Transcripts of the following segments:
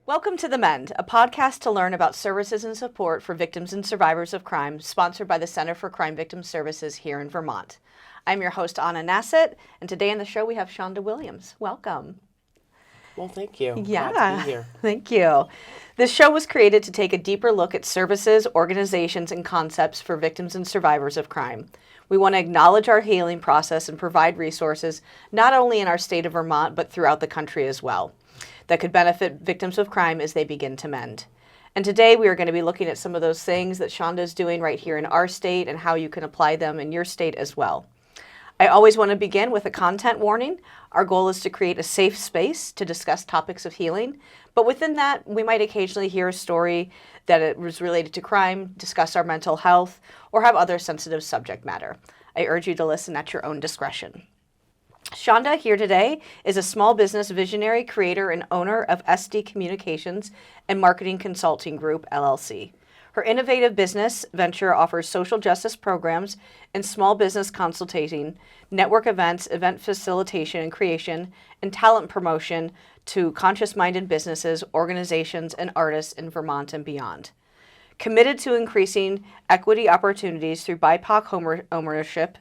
Welcome to the MEND, a podcast to learn about services and support for victims and survivors of crime, sponsored by the Center for Crime Victim Services here in Vermont. I'm your host, Anna Nasset, and today on the show we have Shanda Williams. Welcome. Well, thank you. Yeah, Glad to be here. Thank you. This show was created to take a deeper look at services, organizations, and concepts for victims and survivors of crime. We want to acknowledge our healing process and provide resources not only in our state of Vermont, but throughout the country as well, that could benefit victims of crime as they begin to mend. And today we are going to be looking at some of those things that Shanda is doing right here in our state and how you can apply them in your state as well. I always want to begin with a content warning. Our goal is to create a safe space to discuss topics of healing, but within that, we might occasionally hear a story that it was related to crime, discuss our mental health, or have other sensitive subject matter. I urge you to listen at your own discretion. Shanda here today is a small business visionary, creator, and owner of SD Communications and Marketing Consulting Group, LLC. Her innovative business venture offers social justice programs and small business consulting, network events, event facilitation and creation, and talent promotion to conscious-minded businesses, organizations, and artists in Vermont and beyond. Committed to increasing equity opportunities through BIPOC home ownership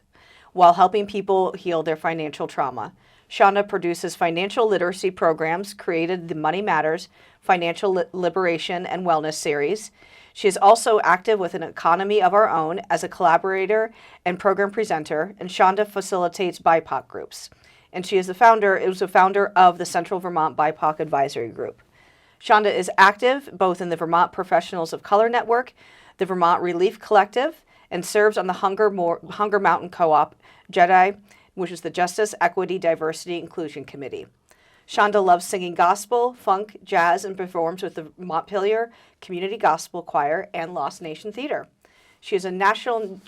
while helping people heal their financial trauma. Shanda produces financial literacy programs, created the Money Matters Financial Liberation and Wellness series. She is also active with an Economy of Our Own as a collaborator and program presenter, and Shanda facilitates BIPOC groups. And she is the founder of the Central Vermont BIPOC Advisory Group. Shanda is active both in the Vermont Professionals of Color Network, the Vermont Relief Collective, and serves on the Hunger Mountain Co-op, JEDI, which is the Justice, Equity, Diversity, Inclusion Committee. Shanda loves singing gospel, funk, jazz, and performs with the Montpelier Community Gospel Choir and Lost Nation Theater. She is a natural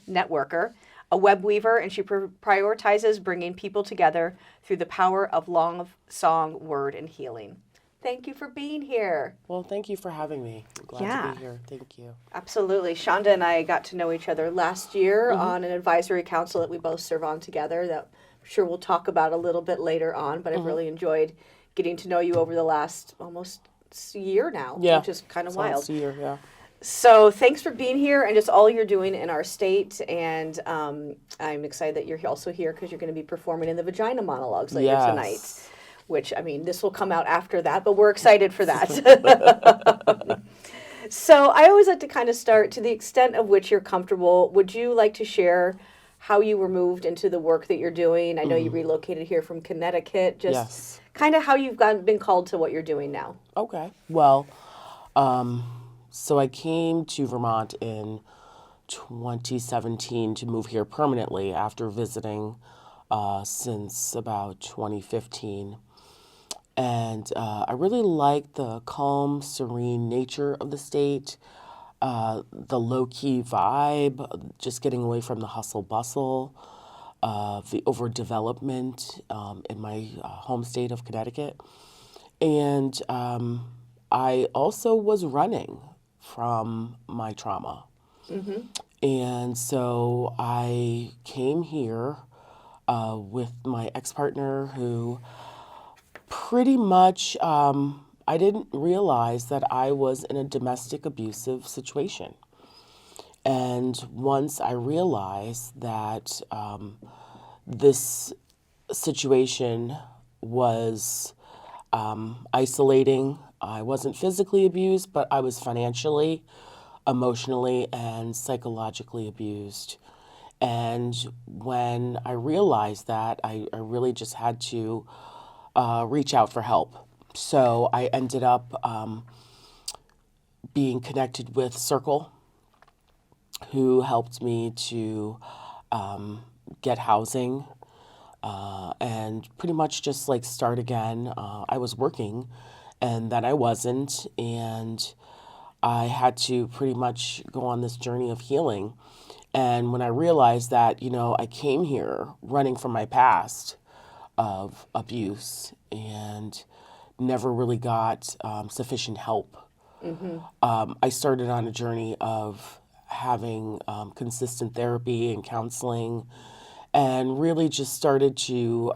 networker, a web weaver, and she prioritizes bringing people together through the power of long song, word, and healing. Thank you for being here. Well, thank you for having me. I'm glad to be here. Thank you. Absolutely. Shanda and I got to know each other last year on an advisory council that we both serve on together that I'm sure we'll talk about a little bit later on, but I've really enjoyed getting to know you over the last almost year now, which is kind of wild. A year, yeah. So thanks for being here and just all you're doing in our state. And I'm excited that you're also here because you're going to be performing in the Vagina Monologues later tonight. Which, I mean, this will come out after that, but we're excited for that. So I always like to kind of start, to the extent of which you're comfortable, would you like to share how you were moved into the work that you're doing? I know you relocated here from Connecticut. Just kind of how you've been called to what you're doing now. Okay. Well, so I came to Vermont in 2017 to move here permanently after visiting since about 2015. And I really like the calm, serene nature of the state, the low-key vibe, just getting away from the hustle bustle, the overdevelopment in my home state of Connecticut. And I also was running from my trauma. And so I came here with my ex-partner who pretty much, I didn't realize that I was in a domestic abusive situation. And once I realized that this situation was isolating, I wasn't physically abused, but I was financially, emotionally, and psychologically abused. And when I realized that, I really just had to reach out for help. So I ended up being connected with Circle, who helped me to get housing and pretty much just like start again. I was working and then I wasn't, and I had to pretty much go on this journey of healing. And when I realized that, I came here running from my past of abuse and never really got sufficient help. I started on a journey of having consistent therapy and counseling, and really just started to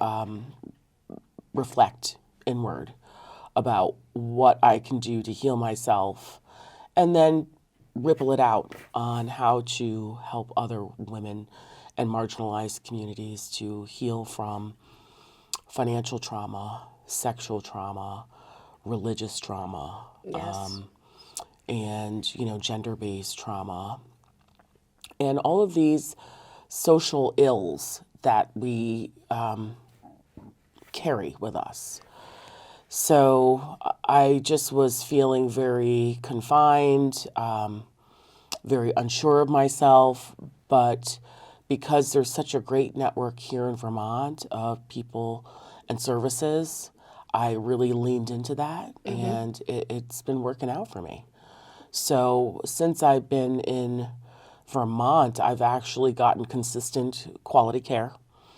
reflect inward about what I can do to heal myself, and then ripple it out on how to help other women and marginalized communities to heal from financial trauma, sexual trauma, religious trauma, Yes. and gender-based trauma, and all of these social ills that we carry with us. So I just was feeling very confined, very unsure of myself, but because there's such a great network here in Vermont of people and services, I really leaned into that, and it's been working out for me. So since I've been in Vermont, I've actually gotten consistent quality care.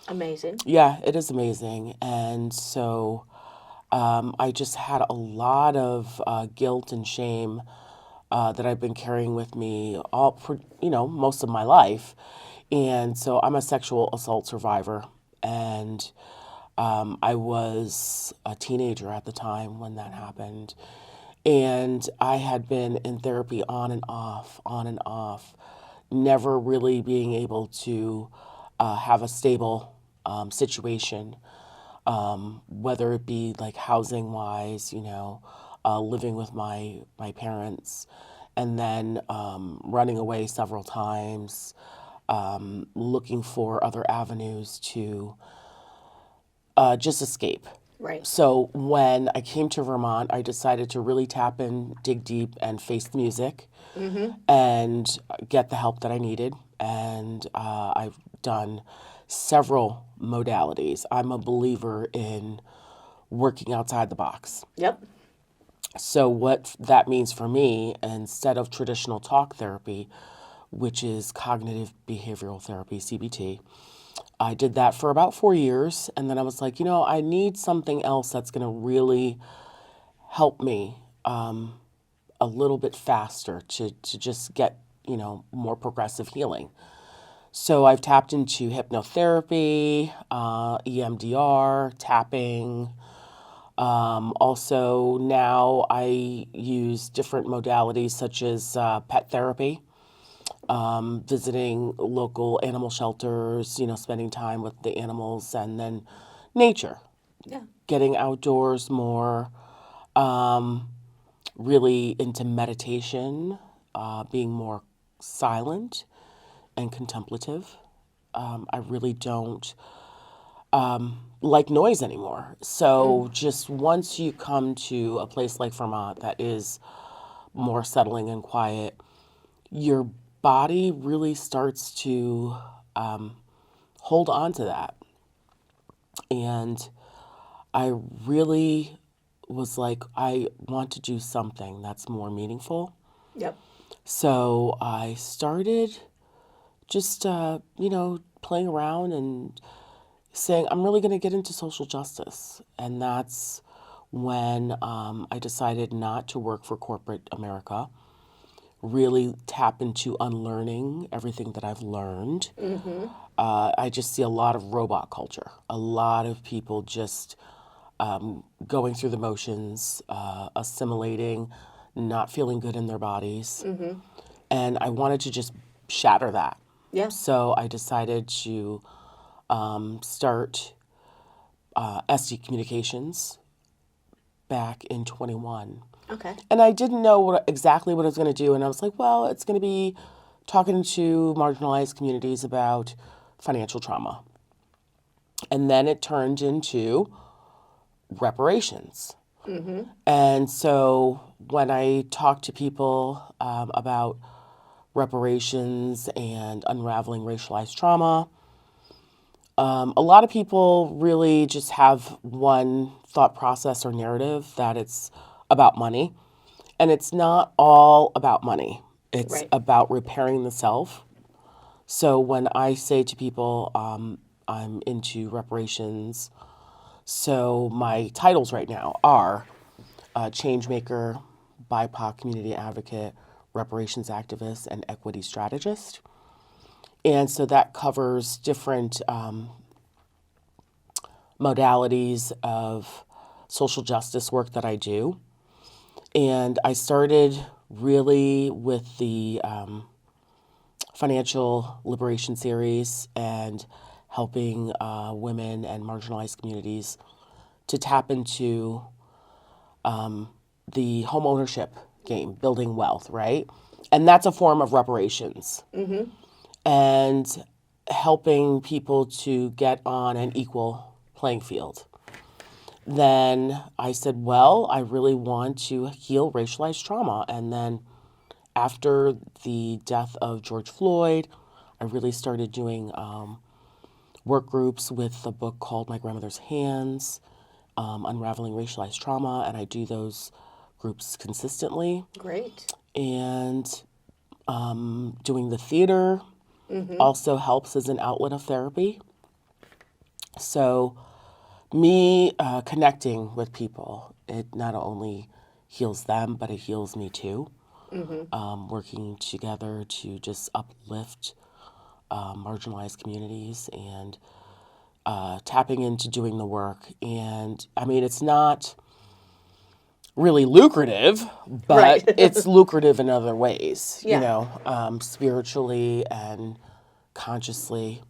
Amazing. Yeah, it is amazing. And so I just had a lot of guilt and shame that I've been carrying with me all for, most of my life. And so I'm a sexual assault survivor. And I was a teenager at the time when that happened. And I had been in therapy on and off, never really being able to have a stable situation, whether it be like housing wise, living with my parents, and then running away several times, looking for other avenues to just escape. Right. So when I came to Vermont, I decided to really tap in, dig deep, and face the music and get the help that I needed. And I've done several modalities. I'm a believer in working outside the box. Yep. So what that means for me, instead of traditional talk therapy, which is cognitive behavioral therapy, CBT, I did that for about 4 years, and then I was like, I need something else that's going to really help me a little bit faster to just get, more progressive healing. So I've tapped into hypnotherapy, EMDR, tapping. Also now I use different modalities such as pet therapy, visiting local animal shelters, spending time with the animals, and then nature, Yeah. getting outdoors more, really into meditation, being more silent and contemplative. I really don't like noise anymore. So just once you come to a place like Vermont that is more settling and quiet, your body really starts to hold on to that. And I really was like, I want to do something that's more meaningful. Yep. So I started just, playing around and saying, I'm really going to get into social justice. And that's when I decided not to work for corporate America, really tap into unlearning everything that I've learned. I just see a lot of robot culture, a lot of people just going through the motions, assimilating, not feeling good in their bodies. And I wanted to just shatter that. Yeah. So I decided to start SD Communications back in 21. Okay. And I didn't know exactly what I was going to do. And I was like, well, it's going to be talking to marginalized communities about financial trauma. And then it turned into reparations. And so when I talk to people about reparations and unraveling racialized trauma, a lot of people really just have one thought process or narrative that it's about money. And it's not all about money. It's Right. about repairing the self. So when I say to people, I'm into reparations, so my titles right now are Changemaker, BIPOC community advocate, reparations activist, and equity strategist. And so that covers different modalities of social justice work that I do. And I started really with the financial liberation series and helping women and marginalized communities to tap into the home ownership game, building wealth, right? And that's a form of reparations. And helping people to get on an equal playing field. Then I said, well, I really want to heal racialized trauma. And then after the death of George Floyd, I really started doing work groups with a book called My Grandmother's Hands, Unraveling Racialized Trauma, and I do those groups consistently. Great. And doing the theater also helps as an outlet of therapy. So me connecting with people, it not only heals them, but it heals me too. Working together to just uplift marginalized communities and tapping into doing the work. And I mean, it's not really lucrative, but Right. it's lucrative in other ways, Yeah. you know, spiritually and consciously.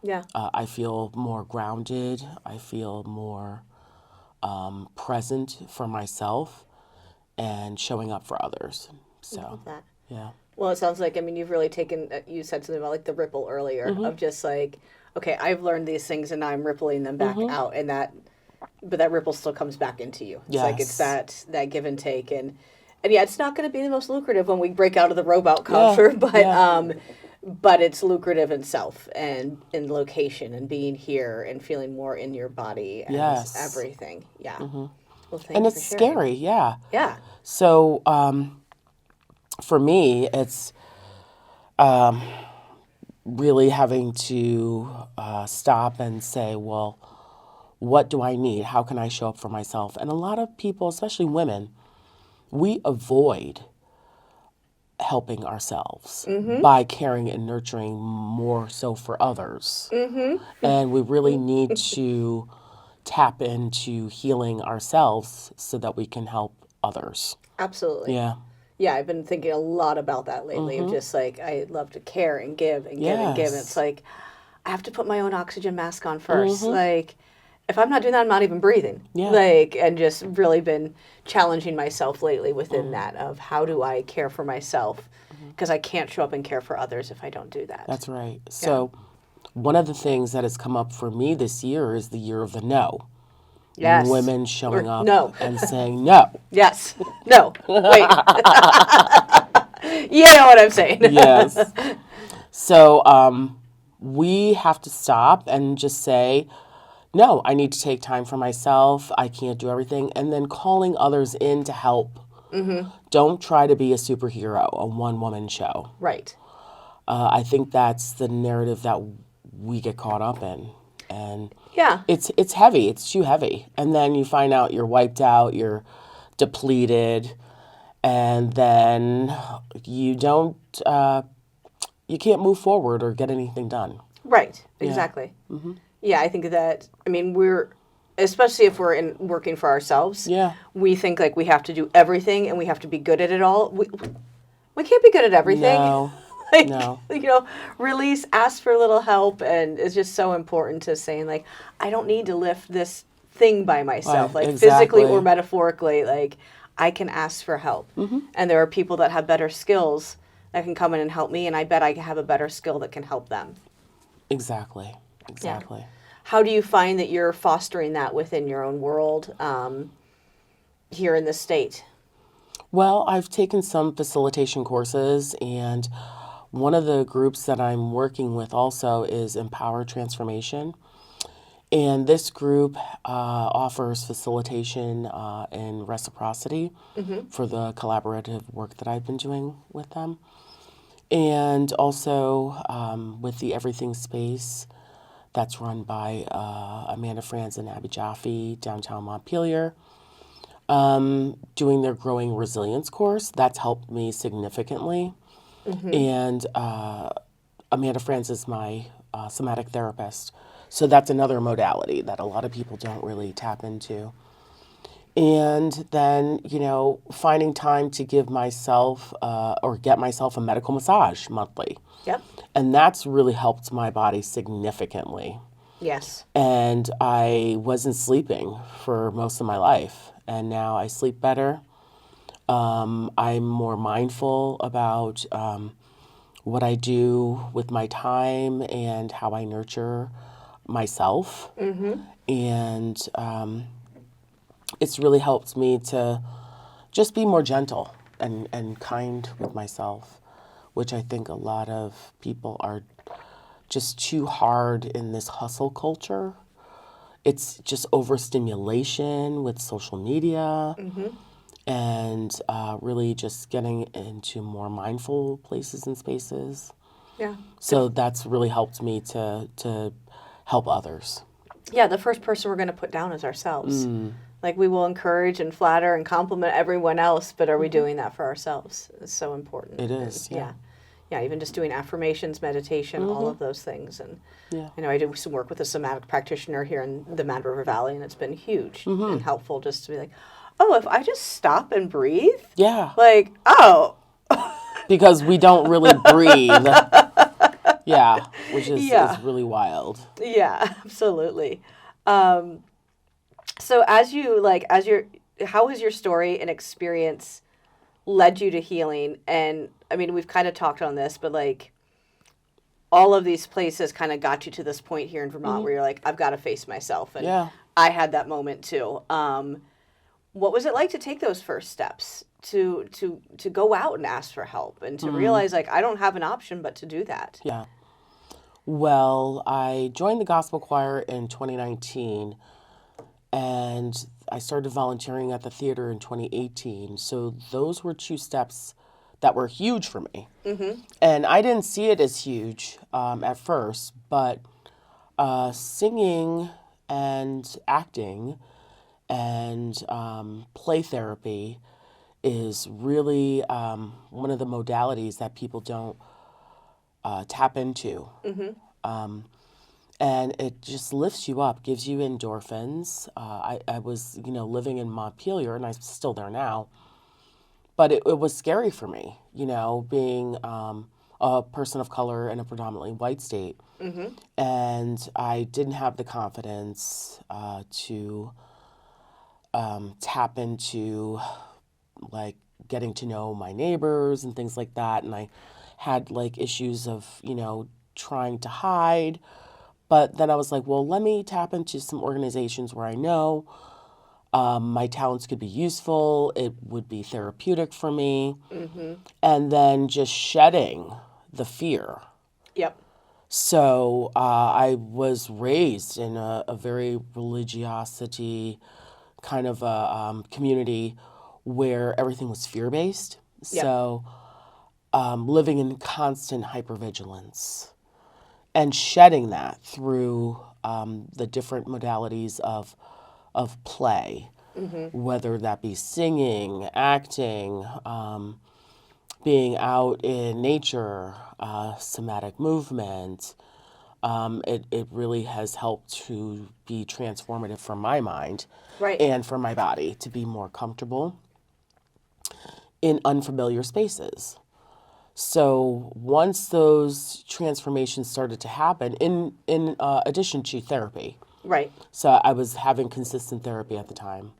Yeah. I feel more grounded. I feel more present for myself and showing up for others. So, Love that. yeah. Well, it sounds like, I mean, you've really taken, you said something about like the ripple earlier of just like, okay, I've learned these things and now I'm rippling them back out, and but that ripple still comes back into you. It's like, it's that give and take. And yeah, it's not going to be the most lucrative when we break out of the robot culture, but it's lucrative in self and in location and being here and feeling more in your body and everything. Yeah. Well, thank And you it's for sharing. scary, yeah. Yeah. So, for me, it's really having to stop and say, well, what do I need? How can I show up for myself? And a lot of people, especially women, we avoid helping ourselves by caring and nurturing more so for others. And we really need to tap into healing ourselves so that we can help others. Absolutely. Yeah. Yeah, I've been thinking a lot about that lately. Of just like, I love to care and give and give and give. And it's like, I have to put my own oxygen mask on first. Like, if I'm not doing that, I'm not even breathing. Yeah. Like, and just really been challenging myself lately within that of how do I care for myself? Because I can't show up and care for others if I don't do that. That's right. So one of the things that has come up for me this year is the year of the no. Yes. Women showing up no. and saying no. Yes. No. Wait. You know what I'm saying. Yes. So we have to stop and just say, no, I need to take time for myself. I can't do everything. And then calling others in to help. Don't try to be a superhero, a one-woman show. Right. I think that's the narrative that we get caught up in. And Yeah. it's heavy. It's too heavy. And then you find out you're wiped out, you're depleted, and then you can't move forward or get anything done. Right. Exactly. Yeah, I think that, I mean, especially if we're working for ourselves, we think like we have to do everything and we have to be good at it all. We can't be good at everything. No. Like, No. you know, release, ask for a little help, and it's just so important to saying like, I don't need to lift this thing by myself, Right, like physically exactly. or metaphorically. Like, I can ask for help, and there are people that have better skills that can come in and help me, and I bet I have a better skill that can help them. Exactly. Yeah. How do you find that you're fostering that within your own world here in the state? Well, I've taken some facilitation courses, and one of the groups that I'm working with also is Empower Transformation. And this group offers facilitation and reciprocity for the collaborative work that I've been doing with them. And also with the Everything Space that's run by Amanda Franz and Abby Jaffe, downtown Montpelier. Doing their Growing Resilience course, that's helped me significantly. And Amanda Franz is my somatic therapist. So that's another modality that a lot of people don't really tap into. And then, finding time to give myself or get myself a medical massage monthly. Yep. And that's really helped my body significantly. Yes. And I wasn't sleeping for most of my life. And now I sleep better. I'm more mindful about what I do with my time and how I nurture myself. And it's really helped me to just be more gentle and kind with myself, which I think a lot of people are just too hard in this hustle culture. It's just overstimulation with social media and really just getting into more mindful places and spaces. Yeah. So that's really helped me to help others. Yeah, the first person we're going to put down is ourselves. Like, we will encourage and flatter and compliment everyone else, but are we doing that for ourselves? It's so important. It is, And, yeah. yeah, even just doing affirmations, meditation, all of those things. And Yeah. I do some work with a somatic practitioner here in the Mad River Valley, and it's been huge and helpful just to be like, oh, if I just stop and breathe, Yeah. like, oh, Because we don't really breathe. Yeah, which is Yeah. really wild. yeah, absolutely. So how has your story and experience led you to healing? And I mean, we've kind of talked on this, but like, all of these places kind of got you to this point here in Vermont where you're like, I've got to face myself. And Yeah. I had that moment too. What was it like to take those first steps to go out and ask for help and to realize like, I don't have an option but to do that? Yeah. Well, I joined the gospel choir in 2019 and I started volunteering at the theater in 2018. So those were two steps that were huge for me. And I didn't see it as huge at first, but singing and acting and play therapy is really one of the modalities that people don't tap into. And it just lifts you up, gives you endorphins. I was, living in Montpelier, and I'm still there now. But it was scary for me, being a person of color in a predominantly white state. And I didn't have the confidence to tap into, like, getting to know my neighbors and things like that. And I had, like, issues of, trying to hide. But then I was like, well, let me tap into some organizations where I know my talents could be useful. It would be therapeutic for me. And then just shedding the fear. Yep. So I was raised in a very religiosity kind of a community where everything was fear-based. Yep. So living in constant hypervigilance and shedding that through the different modalities of play, whether that be singing, acting, being out in nature, somatic movement. It really has helped to be transformative for my mind Right. and for my body to be more comfortable in unfamiliar spaces. So once those transformations started to happen, in addition to therapy, Right. so I was having consistent therapy at the time.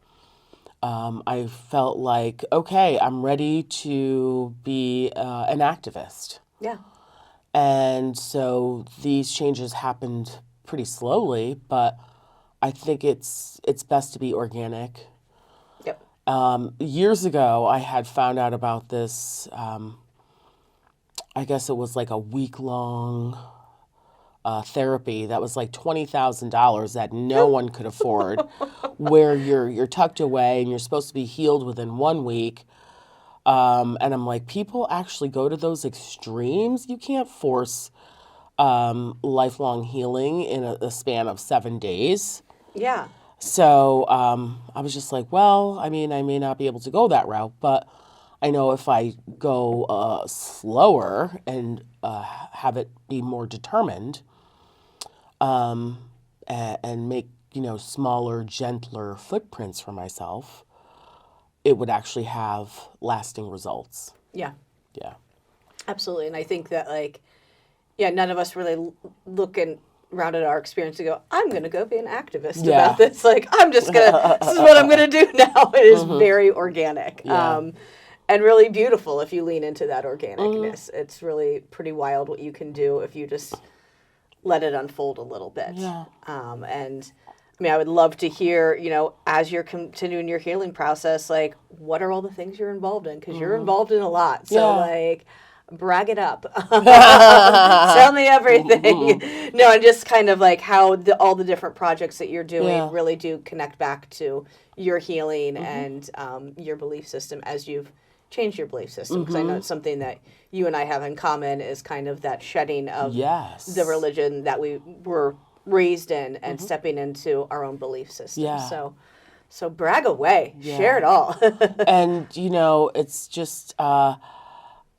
I felt like, okay, I'm ready to be an activist. Yeah. And so these changes happened pretty slowly, but I think it's best to be organic. Yep. Years ago, I had found out about this. I guess it was like a week-long therapy that was like $20,000 that no one could afford, where you're tucked away and you're supposed to be healed within 1 week. And I'm like, people actually go to those extremes. You can't force lifelong healing in a span of 7 days. Yeah. So I was just like, well, I mean, I may not be able to go that route, but I know if I go slower and have it be more determined and make, smaller, gentler footprints for myself, it would actually have lasting results. Yeah, Yeah. absolutely. And I think that, like, yeah, none of us really look and around at our experience to go, I'm going to go be an activist Yeah. about this. Like, I'm just going to, this is what I'm going to do now. It is very organic. Yeah. And really beautiful if you lean into that organicness. It's really pretty wild what you can do if you just let it unfold a little bit. Yeah. And I mean, I would love to hear, you know, as you're continuing your healing process, like, what are all the things you're involved in? Because you're involved in a lot. So, Yeah. like, brag it up. Tell me everything. No, and just kind of like how all the different projects that you're doing really do connect back to your healing and your belief system as you've changed your belief system. Because I know it's something that you and I have in common is kind of that shedding of the religion that we were raised in and stepping into our own belief system. Yeah. So brag away. Share it all. And, you know, it's just...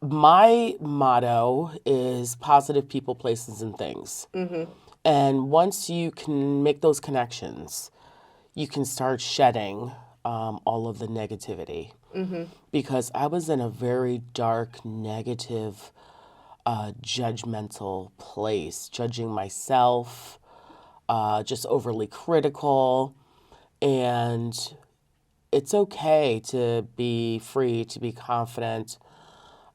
my motto is positive people, places, and things. And once you can make those connections, you can start shedding all of the negativity. Because I was in a very dark, negative, judgmental place, judging myself, just overly critical. And it's okay to be free, to be confident,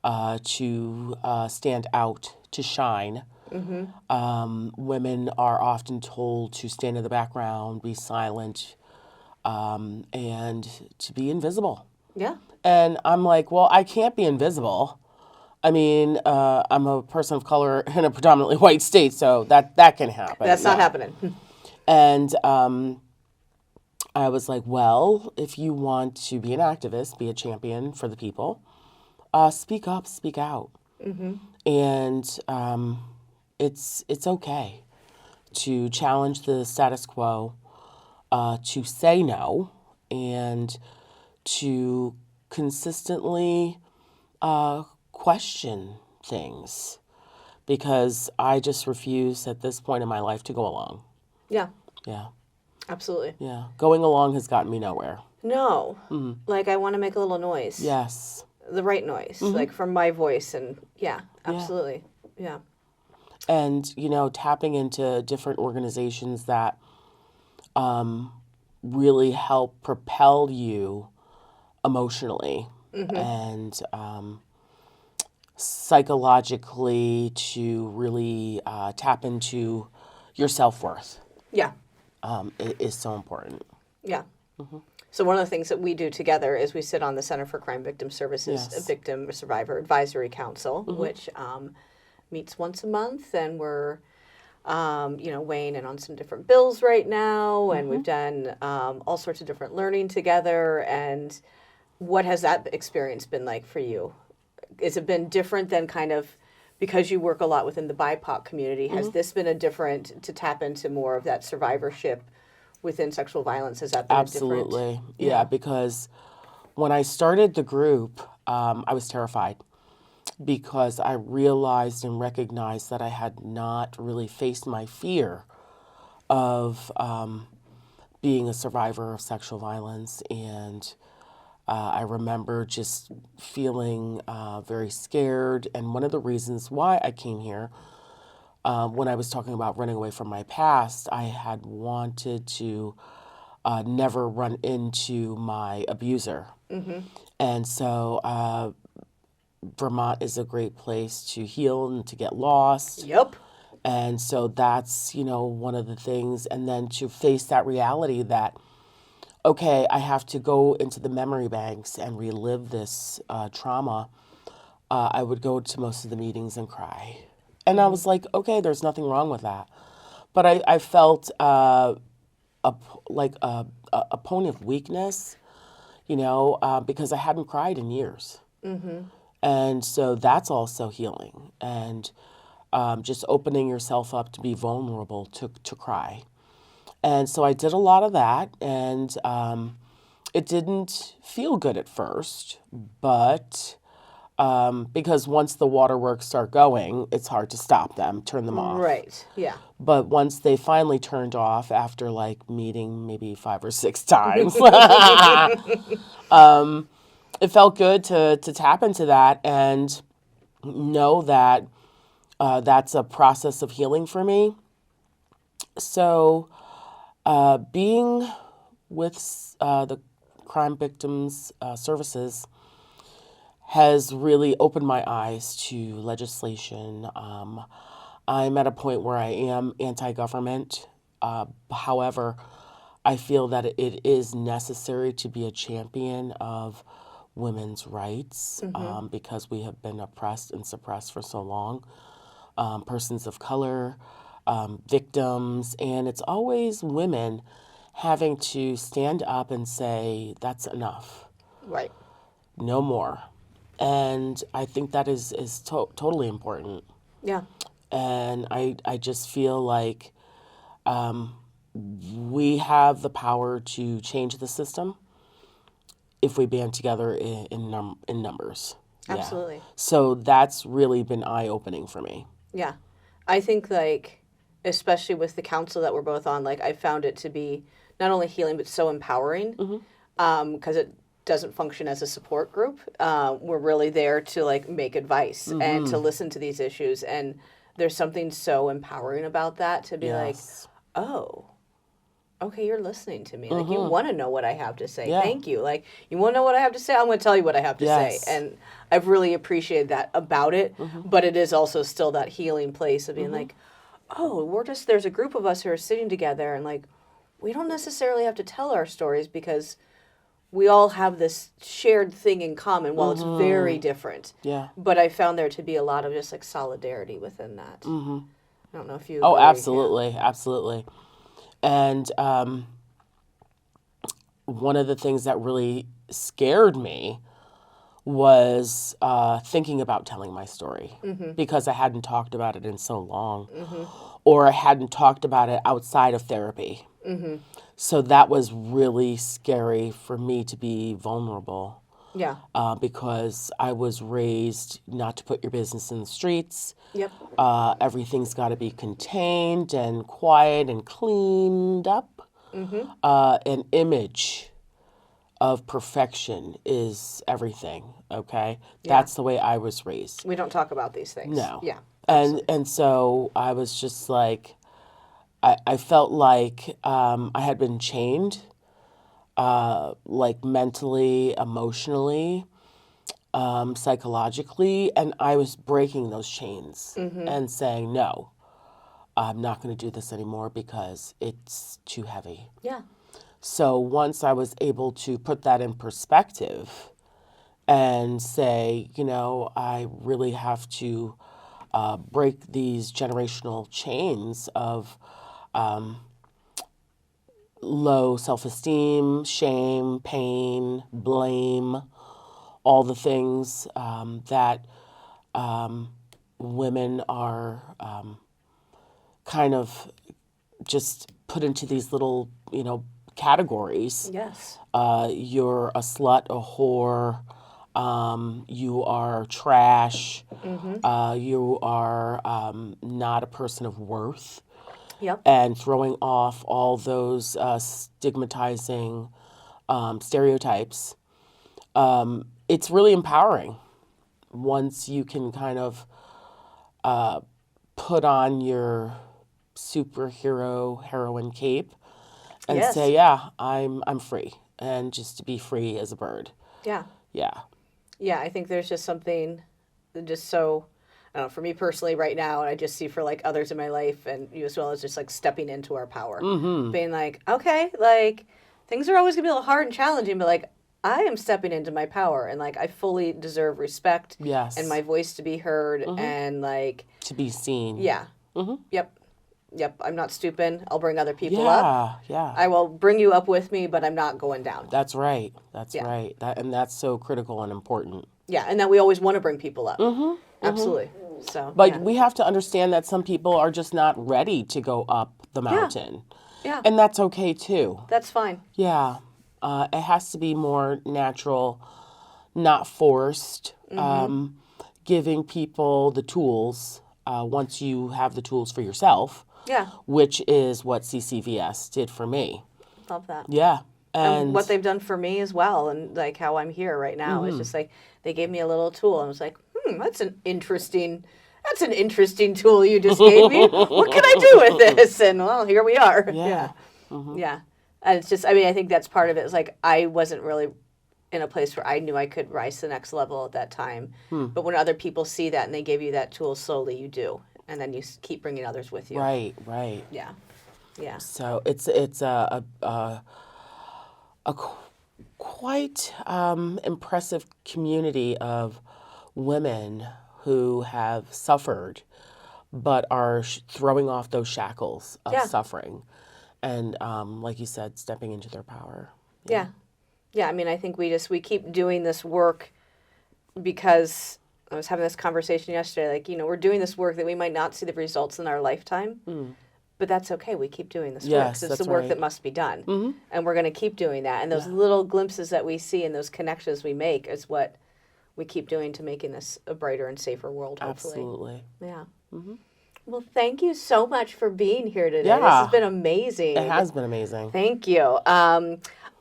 to stand out, to shine. Women are often told to stand in the background, be silent, and to be invisible. Yeah. And I'm like, well, I can't be invisible. I mean, I'm a person of color in a predominantly white state, so that can happen. That's not happening. And I was like, well, if you want to be an activist, be a champion for the people, speak up, speak out. And it's okay to challenge the status quo, to say no, and to consistently question things, because I just refuse at this point in my life to go along. Yeah. Yeah. Absolutely. Yeah. Going along has gotten me nowhere. No. Like, I want to make a little noise. Yes. The right noise, like from my voice. And yeah, absolutely. Yeah. And, you know, tapping into different organizations that really help propel you emotionally and psychologically to really tap into your self-worth. Yeah. It is so important. Yeah. So one of the things that we do together is we sit on the Center for Crime Victim Services Victim Survivor Advisory Council, which meets once a month, and we're weighing in on some different bills right now, and we've done all sorts of different learning together. And what has that experience been like for you? Has it been different than kind of, because you work a lot within the BIPOC community, has this been a different, to tap into more of that survivorship within sexual violence? Has that been Absolutely. Yeah, because when I started the group, I was terrified because I realized and recognized that I had not really faced my fear of being a survivor of sexual violence. And I remember just feeling very scared. And one of the reasons why I came here, when I was talking about running away from my past, I had wanted to never run into my abuser. And so Vermont is a great place to heal and to get lost. Yep. And so that's, one of the things. And then to face that reality that, okay, I have to go into the memory banks and relive this trauma. I would go to most of the meetings and cry. And I was like, okay, there's nothing wrong with that. But I felt like a point of weakness, because I hadn't cried in years. And so that's also healing. And just opening yourself up to be vulnerable, to cry. And so I did a lot of that. And it didn't feel good at first, but because once the waterworks start going, it's hard to stop them, turn them off. Right. Yeah. But once they finally turned off after like meeting maybe 5 or 6 times, it felt good to tap into that and know that that's a process of healing for me. So being with the Crime Victims Services has really opened my eyes to legislation. I'm at a point where I am anti-government. However, I feel that it is necessary to be a champion of women's rights because we have been oppressed and suppressed for so long. Persons of color, victims, and it's always women having to stand up and say, that's enough. Right. No more. And I think that is totally important. Yeah. And I just feel like we have the power to change the system if we band together in numbers. Absolutely. Yeah. So that's really been eye-opening for me. Yeah. I think, like, especially with the council that we're both on, like, I found it to be not only healing, but so empowering because it doesn't function as a support group. We're really there to, like, make advice and to listen to these issues. And there's something so empowering about that to be like, oh, okay, you're listening to me. Like, you want to know what I have to say. Yeah. Thank you. Like, you want to know what I have to say? I'm going to tell you what I have to say. And I've really appreciated that about it. But it is also still that healing place of being like, oh, there's a group of us who are sitting together and, like, we don't necessarily have to tell our stories because we all have this shared thing in common. While it's very different. Yeah. But I found there to be a lot of just, like, solidarity within that. I don't know if you Oh, agree. absolutely. Absolutely. And one of the things that really scared me was thinking about telling my story because I hadn't talked about it in so long or I hadn't talked about it outside of therapy. So that was really scary for me to be vulnerable. Yeah. Because I was raised not to put your business in the streets. Yep. Everything's got to be contained and quiet and cleaned up. An image of perfection is everything, okay? That's the way I was raised. We don't talk about these things. No. Yeah. And so I was just like, I felt like I had been chained, like mentally, emotionally, psychologically, and I was breaking those chains and saying, no, I'm not going to do this anymore because it's too heavy. Yeah. So once I was able to put that in perspective and say, you know, I really have to break these generational chains of low self-esteem, shame, pain, blame, all the things that women are kind of just put into these little, you know, categories. Yes. You're a slut, a whore, you are trash, you are not a person of worth. Yep. And throwing off all those stigmatizing stereotypes. It's really empowering once you can kind of put on your superhero heroine cape and say, yeah, I'm free, and just to be free as a bird. Yeah. Yeah. Yeah, I think there's just something just so, I don't know, for me personally right now, and I just see for, like, others in my life and you as well, as just, like, stepping into our power. Being like, okay, like, things are always going to be a little hard and challenging, but, like, I am stepping into my power, and, like, I fully deserve respect. Yes. And my voice to be heard and, like, to be seen. Yeah. Yep. I'm not stupid. I'll bring other people up. Yeah. I will bring you up with me, but I'm not going down. That's right. That's right. And that's so critical and important. Yeah, and that we always want to bring people up. Absolutely. So, but we have to understand that some people are just not ready to go up the mountain. Yeah. And that's okay too. That's fine. Yeah. It has to be more natural, not forced, giving people the tools once you have the tools for yourself, Yeah. which is what CCVS did for me. Love that. Yeah. And what they've done for me as well, and like how I'm here right now, it's just like they gave me a little tool, and I was like, that's an interesting tool you just gave me. What can I do with this? And well, here we are. Yeah. Yeah. And it's just, I mean, I think that's part of it. It's like I wasn't really in a place where I knew I could rise to the next level at that time. But when other people see that and they give you that tool, slowly you do, and then you keep bringing others with you. Right. Yeah. Yeah. So it's a quite impressive community of women who have suffered but are throwing off those shackles of suffering and, like you said, stepping into their power. Yeah. I mean, I think we keep doing this work because I was having this conversation yesterday, like, we're doing this work that we might not see the results in our lifetime. But that's okay. We keep doing this work. 'Cause it's the work that must be done. And we're going to keep doing that. And those little glimpses that we see and those connections we make is what we keep doing to making this a brighter and safer world, hopefully. Absolutely. Yeah. Well, thank you so much for being here today. Yeah. This has been amazing. It has been amazing. Thank you.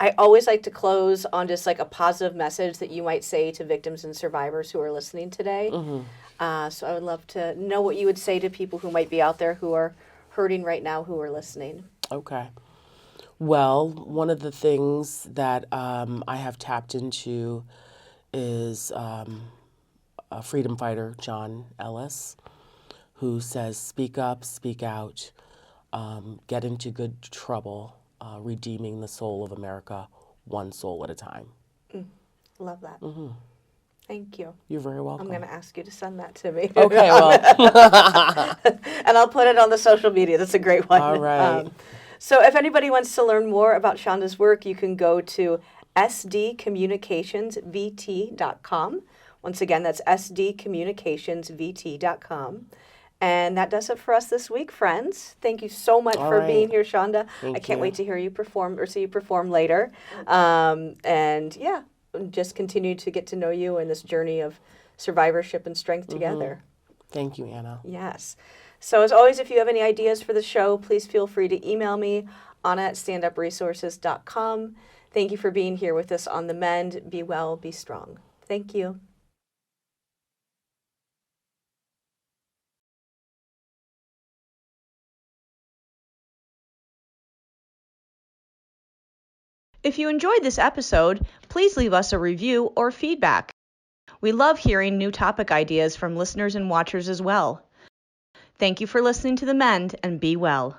I always like to close on just like a positive message that you might say to victims and survivors who are listening today. So I would love to know what you would say to people who might be out there who are hurting right now, who are listening. Okay. Well, one of the things that I have tapped into is a freedom fighter, John Ellis, who says, speak up, speak out, get into good trouble, redeeming the soul of America, one soul at a time. Love that. Thank you. You're very welcome. I'm going to ask you to send that to me. Okay, well. And I'll put it on the social media. That's a great one. All right. So if anybody wants to learn more about Shanda's work, you can go to sdcommunicationsvt.com. Once again, that's sdcommunicationsvt.com. And that does it for us this week, friends. Thank you so much for being here, Shanda. I can't wait to hear you perform or see you perform later. And yeah, just continue to get to know you in this journey of survivorship and strength together. Thank you, Anna. Yes. So as always, if you have any ideas for the show, please feel free to email me, Anna@standupresources.com. Thank you for being here with us on the MEND. Be well, be strong. Thank you. If you enjoyed this episode, please leave us a review or feedback. We love hearing new topic ideas from listeners and watchers as well. Thank you for listening to The MEND, and be well.